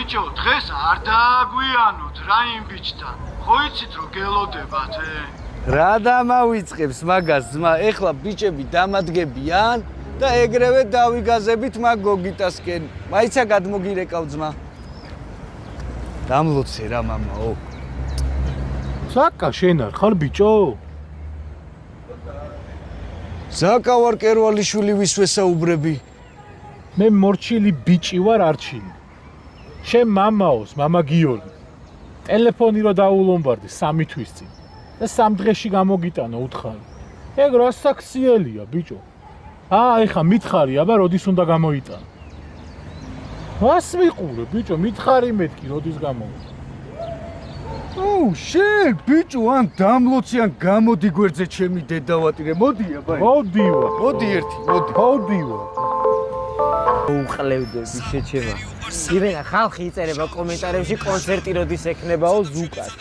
ბიჭო, დღეს არ დააგვიანოთ რა იმ ბიჭთან. ხო იცით რომ გელოდებათ, რა დამავიწყებს მაგას ძმა, ეხლა ბიჭები დამადგებიან და ეგრევე დავიგაზებით მაგ გოგიტასკენ. მაიცა გადმოგირეკავ ძმა. დამლოცე რა მამაო. ზაკა შენ არ ხარ ბიჭო? ზაკა ვარ კერვალიშვილი ვისვესაუბრები. მე მორჩილი ბიჭი ვარ არჩილი. შენ მამაოს, მამა გიორგი. ტელეფონი რო დაულომბარდი 3 თვის წინ და 3 დღეში გამოგიტანა უთხარი. ეგ რა საქციელია ბიჭო. ეხა მითხარი აბა როდის უნდა გამოიტანა. რას მიყურე ბიჭო, მითხარი მეთქი როდის გამოიტანა. შენ ბიჭო ან დამლოცი ან გამოდი გვერდზე ჩემი დედავატირე. მოდი აბა. მოდივა. მოდი ერთი, მოდი. მოდივა. უყლევდები შეჩება. ირენა ხალხი იწერება კომენტარებში კონცერტი როდის ექნებაო ზუკას.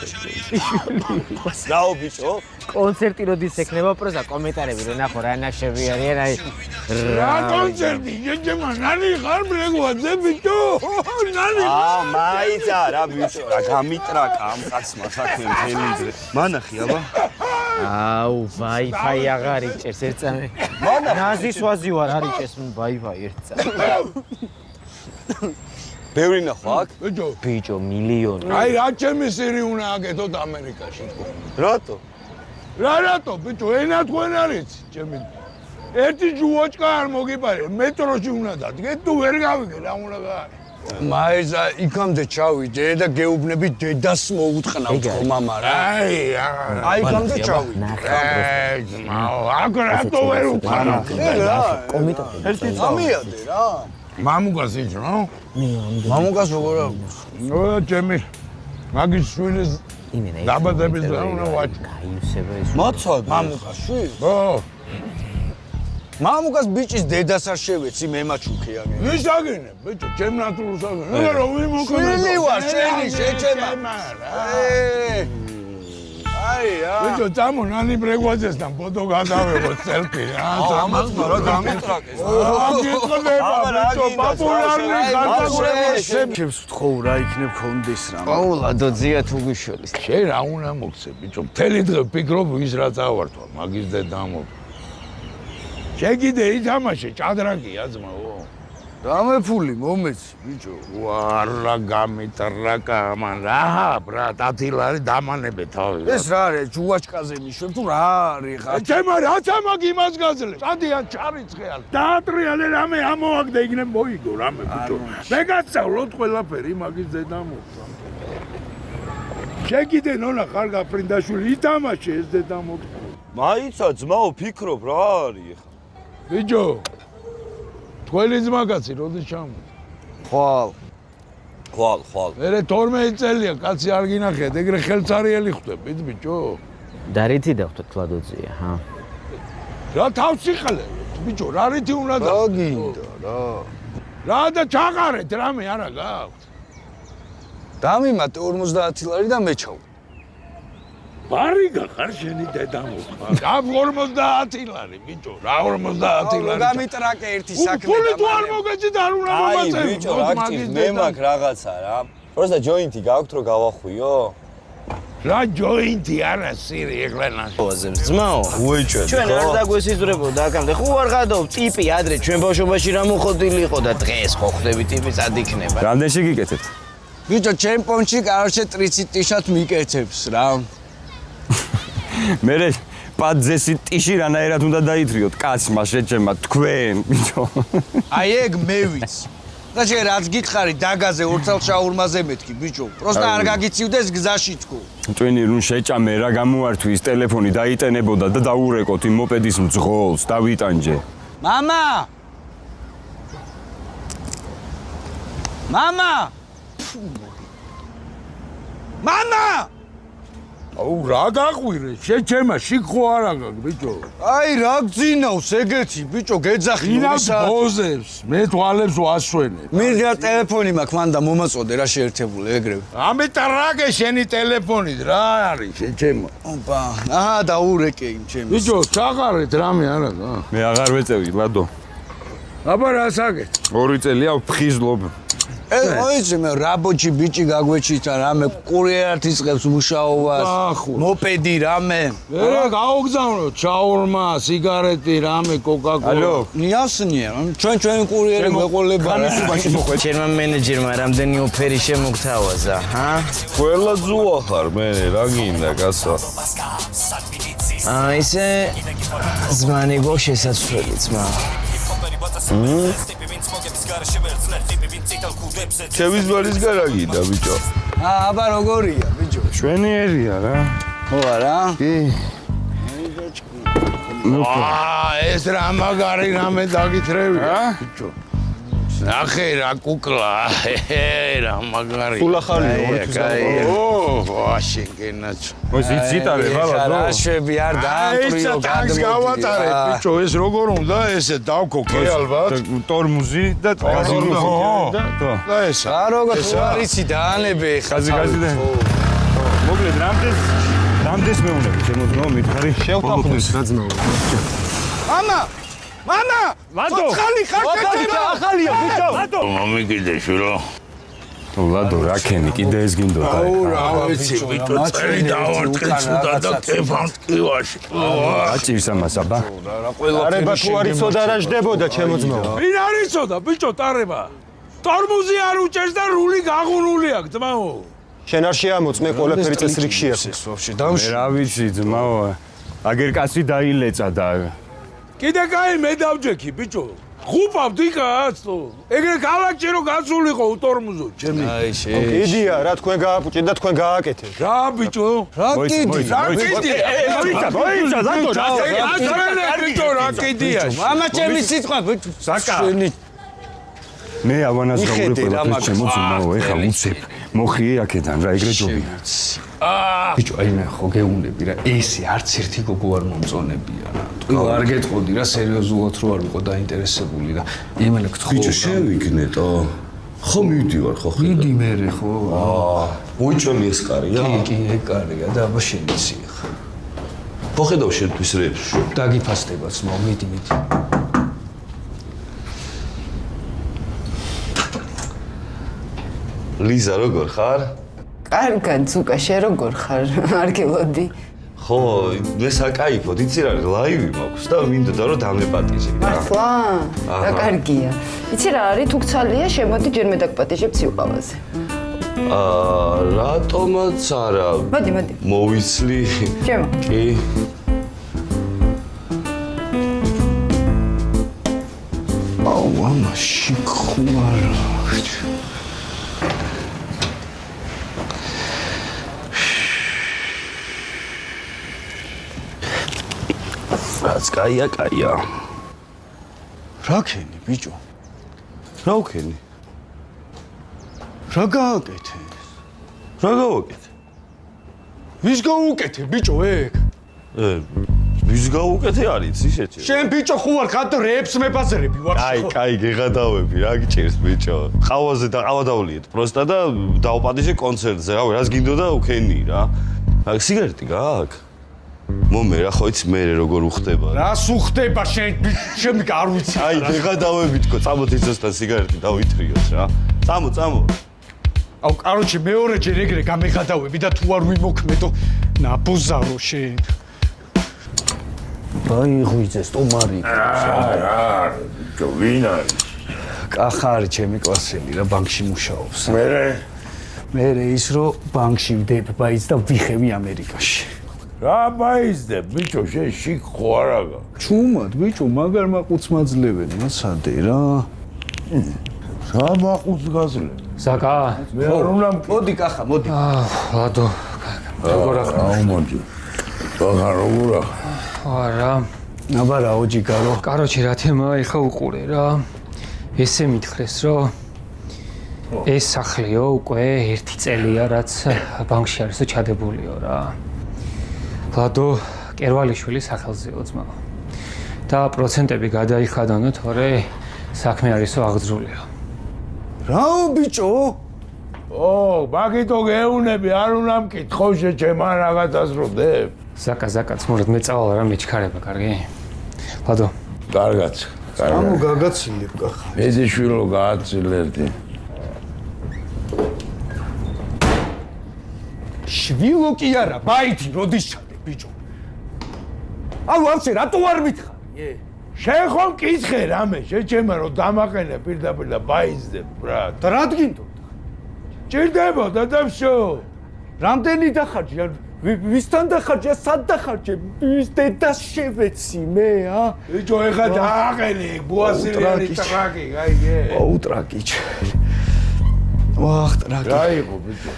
რაო ბიჭო? კონცერტი როდის ექნება პროზა კომენტარები რომ ნახო რა ნაშები არიან აი რა კონცერტი შეჩება ნანი ხარ ბრეგვაძე ბიჭო? ნანი. მაიცა რა ბიჭო, რა გამიტრაკა ამ კაცმა საქმე მთელი დღე. მანახი აბა. აუ ვაიფაი აღარ იჭერს ერთწამე. ნაზის ვაზი ვარ არ იჭერს ვაიფაი ერთწამე. ბევრი ნახო აქ? ბიჭო მილიონი. აი რა ჩემი სირი უნდა აკეთოთ ამერიკაში თქო. რატო? რატო ბიჭო ენა თქვენ არის ჩემი. ერთი ჯუოჭკა არ მოგიპარე მეტროში უნდა დადგე თუ ვერ გავიგე რა უნდა გააკეთო. მაიცა იქამდე ჩავიდე და გეუბნები დედას მოუთხნავთ ხო მამა რა. აი იქამდე ჩავიდე. აქ რატო ვერ უთხნავ? ერთი წამიადე რა. მამუკას ის რა? მამუკას როგორ აქვს? ჩემი მაგის შვილის დაბადების დღე უნდა ვაჭრო. გაიუსება ეს. მოცოდ მამუკაში? ხო. მამუკას ბიჭის დედას არ შევეცი მე მაჩუქიანი. ის აგინე ბიჭო ჩემ ნატურს აგინე. რა ვიმოქმედო? შვილი ვარ შენი შეჩემა. ბიჭო წამო ნანი ბრეგვაძესთან ფოტო გადავიღოთ სელფი რა. ამას რა გამიტრაკეს. გიწყდება ბიჭო პოპულარული ხალხურები. ჩემს ვთხოვ რა იქნებ კონდეს რა. აულადო ძია თუ გიშოლის. შენ რა უნდა მოგცე ბიჭო მთელი დღე ვფიქრობ ვის რა წავართვა მაგის დედამო. შეგიდე ითამაშე ჭადრაკია ძმაო. დამეფული მომეცი ბიჭო. ვარა გამიტრაკა მან რა ბრატ ათილარი დამანებე თავი. ეს რა არის ჯუაჭკაზე მიშვებ თუ რა არის ხა? ჩემო რაც ამაგ იმას გაძლევ. სადიან ჩარიცხე არ. დაატრიალე რამე ამოაგდე იქნებ მოიგო რამე ბიჭო. მე გასწავლოთ ყველაფერი მაგის დედამო. შეგიდე ნონა ხარ გაფრინდაშვილი ითამაშე ეს დედამო. მაიცა ძმაო ფიქრობ რა არის ხა? ბიჭო თქვენი ძმაკაცი როდის ჩამოდის? ხვალ. მერე 12 წელია კაცი არ გინახეთ, ეგრე ხელცარიელი ხვდებით ბიჭო. და რითი დავხტოთ კლადოძია, ჰა? რა თავსიხალე, ბიჭო, რა რითი უნდა და? რა გინდა რა? რა და ჩაყარეთ რამე არა გაქვთ. დამიმატე 50 ლარი და მე ჩავ. ბარი გახარ შენი დედამო. რა 50 ლარი ბიჭო, რა 50 ლარი. გამიტრაკე ერთი საქმე. ფული თუ არ მოგეჭი და არ უნდა მომაწევი. აი ბიჭო, აქტივ მე მაგ რაღაცა რა. პროსტა ჯოინტი გაქვთ რომ გავახვიო? რა ჯოინტი არა სირი ეკლენა. ოზებს ძმაო. უეჭვე. ჩვენ არ დაგვესიზრებოდა აქამდე. ხო არ გადავ ტიპი ადრე ჩვენ ბავშვობაში რა მოხდილი იყო და დღეს ხო ხდები ტიპი სად იქნება? რამდენში გიკეთებთ? ბიჭო ჩემპიონში კარჩე ტრიცი ტიშათ მიკეთებს რა. მერე პაძესი ტიში რანაირად უნდა დაითრიოთ კაცმა შეჩემა თქვენ ბიჭო. აი ეგ მე ვიცი. და შენ რაც გითხარი დაგაზე ორცალშაურმაზე მეთქი ბიჭო. პროსტა არ გაგიცივდეს გზაში თქო. ტვენი რუნ შეჭამე რა გამოართვის ტელეფონი დაიტენებოდა და დაურეკოთ იმ მოპედის მძღოლს დავიტანჯე. მამა! მამა! მამა! აუ რა გაყვირე, შეჩემა შიგ ხო არა გაქვს ბიჭო. აი რა გძინავს ეგეთი ბიჭო გეძახი ინავს ბოზებს, მე თვალებს ვასვენებ. მირგა ტელეფონი მაქვს მან და მომაწოდე რა შეერთებული ეგრევე. ამეტრაგე შენი ტელეფონით რა არის შეჩემა. ოპა, აჰა დაურეკე იმ ჩემს. ბიჭო, ჩაყარეთ რამე არა გა. მე აღარ ვეწევი ლადო. აბა რა საკეთ? 2 წელია ვფხიზლობ. ეს მოიცი მე რაბოჩი ბიჭი გაგვეჩითა რამე კურიერად იწყებს მუშაობას. მოპედი რამე. ერე გაოგზავნო ჩაურმა, სიგარეტი, რამე, კოკა-კოლა. ალო, ნიასნია, ჩვენ კურიერი გვეყოლება. ჩემმა მენეჯერმა რამდენი ოფერი შემოგთავაზა, ჰა? ყველა ზუა ხარ მე რა გინდა კაცო ისე ზმანი გო შესაძლებელი ძმა. ჩემის ბარის გარა გინდა ბიჭო აბა როგორია ბიჭო? შვენიერია რა. ხო არა? კი. ეს რა მაგარი რამე დაგითრევია ბიჭო. ნახე რა კუკლა, რა მაგარი. ფულახალია ორი კაი. ვაშინგენაც. მოის იციტარე ბაბა. რაშვები არ დაამტრიო გადმოდი. გავატარე ბიჭო, ეს როგორ უნდა ესე დავქოქე ალბათ. ტორმუზი და გაზი და ესა. რა როგორ არიცი დაანებე ხა. გაზი და მოკლედ რამდენს მეუნები შემოძნო მითხარი შევთანხმდით რა ძმაო. მამა! ლადო! ხალი ხარკეთება! ახალია ბიჭო! ლადო! მომიგიდე შურო. ლადო რა ქენი კიდე ეს გინდოდა. რა ვიცი ბიჭო, წერი დავარტყი ცუდა და კეფანტკივაში. აჭირს ამას აბა. არება თუ არ იცოდა რა ჯდებოდა ჩემო ძმაო. ვინ არ იცოდა ბიჭო ტარება? ტორმუზი არ უჭერს და რული გაღუნული აქვს ძმაო. შენ არ შეამოწ მე ყველაფერი წესრიგში აქვს. ვაფშე მე დამში. რა ვიცი ძმაო. აგერ კაცი დაილეწა და კიდე კაი მე დავჯექი ბიჭო. ხუპავ დიკაც თუ. ეგრე ქალაქში რო გასულიყო უტორმუზო ჩემი. აი შე. იდია რა თქვენ გააპუჭე და თქვენ გააკეთეთ. რა ბიჭო? რა კიდი? რა კიდი? მოიცა ლადო რა აცრენე ბიჭო რა კიდია? მამა ჩემი სიტყვა ბიჭო. საკა. მე ავანაზღაური ყველაფერს შემოძნაო ეხა უცებ მოხიე აქედან რა ეგრე ჯობია. ბიჭო აი მე ხო გეუნები რა ესე არც ერთი გოგო არ მომწონებია რა. თუ არ გეტყოდი რა სერიოზულად რო არ ვიყო დაინტერესებული და იმენა გთხოვ. ბიჭო შევიქნეტო ხო მივდივარ ხო ხედა მიდი მე ხო. უჩვენი ეს კარია კი ეკარია და აბა შემიცი ხა. ხო ხედავ შენთვის რეპს დაგიფასდებაც მო მიდი. ლიზა როგორ ხარ? კარგად, ზუკა, შენ როგორ ხარ? არ გელოდი. ხო, მე საკაიფოდ, იცი რა, ლაივი მაქვს და მინდოდა რომ დამეპატიჟე რა. მართლა? რა კარგია. იცი რა არის, თუ გცალია, შემოდი ჯერ მე დაგპატიჟებ ციუყავაზე. რატომაც არა. მოდი. მოვიცლი. ჩემო. კი. აუ მამა შიქხوارა. რაც კაია. რა ქენი ბიჭო? რა უქენი? რა გააკეთე? რა გავაკეთე? ვის გაუკეთე ბიჭო ეგ? ვის გავუკეთე არის ისეთი? შენ ბიჭო ხო ვარ ხადრებს მებაზრები ვარ. კაი, გეღადავები, რა გიჭირს ბიჭო? ყავაზე და ყავა დავლიეთ პროსტა და დავპატიჟე კონცერტზე, რავი, რას გინდოდა უქენი რა. სიგარეტი გააქვს? მომე რა ხო იცი მე როგორ უხდება რა. რას უხდება შენ შემდგ არ ვიცი. აი, გეღადავები თქო, წამოთ იცოსთან სიგარეტი დავითრიოთ რა. წამო. აუ, კაროჩე მეორეჯერ ეგრე გამეღადავები და თუ არ ვიმოქმედო, ნაბოზარო შენ. დაიღვიძე სტომარი. ჯო ვინ არის? კახარი ჩემი კლასელი რა ბანკში მუშაობს. მე ის რო ბანკში ვდებ ბაიც და ვიხევი ამერიკაში. რა ბაიზდებ ბიჭო შენ შიქ ხო არა გა? ჩუმად ბიჭო მაგარ მაყუც მაძლევენ მასადე რა. რა მაყუც გაზლე? საკა მე არ უნდა მოდი კახა მოდი. ლადო როგორ ახლა მოდი. როგორ არა აბა რა ოჯიკარო. კაროჩე რა თემაა ეხა უყურე რა ესე მითხრეს რომ ეს სახლიო უკვე 1 წელია რაც ბანკში არისო ჩადებულიო რა ლადო კერვალიშვილის სახელზეო ძმაო და პროცენტები გადაიხადანო თორე საქმე არისო აღძრულიო რაო ბიჭო მაგითო გეუნები არ უნდა მკითხო შეჩემან რაღაცას რო დებ ზაკა ცმურად მე წავალ რა მეჩქარება კარგი ლადო კარგად ამო გაგაცილებ კახა მეზეშვილო გააცილერდი შვილო კი არა, ბაითი როდის ჩადე ბიჭო? აუ ამცე რატო არ მითხარი? შენ ხომ კითხე რამე, შეჩემა რომ დამაყენე პირდაპირ და ბაიზდებ, ბრატ. და რა დგინდო? ჭირდებოდა და всё. რამდენი დახარჯე? ვისთან დახარჯე? სად დახარჯე? ვის დედას შევეცი მე, ა? ბიჭო, ეხა დააყენე ბუასირიანი ტრაკი, გაიგე? აუ ტრაკი. ვახ ტრაკი. რა იყო ბიჭო?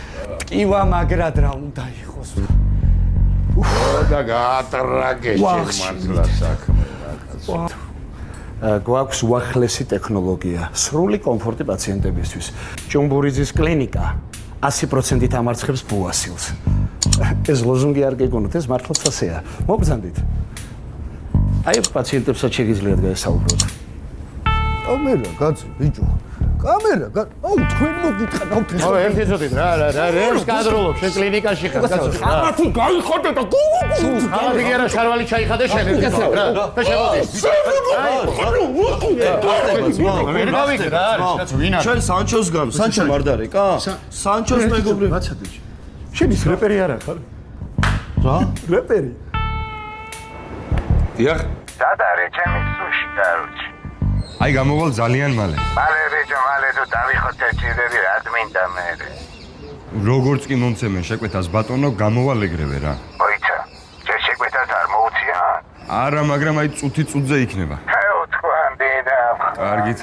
კივა მაგრად რა უნდა იყოს? და გაატრაკე შენ მართლა საქმე. გვაქვს უახლესი ტექნოლოგია, სრული კომფორტი პაციენტებისთვის. ჭუმბურიძის კლინიკა 100%-ით ამარცხებს ბუასილს. ეს ლოზუნგი არ გეგონოთ, ეს მართლაც ასეა. მოგბრძანდით. აი პაციენტებსაც შეგიძლიათ გაესაუბროთ. კამერა გაწი ბიჭო. კამერა აუ თქვენ მოგიტყავთ აუ ო ერთი ზოდით რა რემს კადროლობ შენ კლინიკაში ხარ კაცო რა ხალათი გაიხოდე და ხალათი კი არა შარვალი ჩაიხადე შენ ერთი რა და შეგოდი ჩვენ სანჩოს გამ სანჩო მარდარეკა სანჩოს მეგობრები შენ ის რეპერი არა ხარ რა რეპერი დიახ სად არის ჩემი სუში კაროჩი აი გამოვალ ძალიან მალე მალე ბიჭო მალე თუ დავიხოთ ეჭირები რა მინდა მე როგორც კი მომცემენ შეკვეთას ბატონო გამოვალ ეგრევე რა მოიცა ჯერ შეკვეთას არ მოუციან არა მაგრამ აი წუთი წუთზე იქნება ხე უთქვამდი და კარგით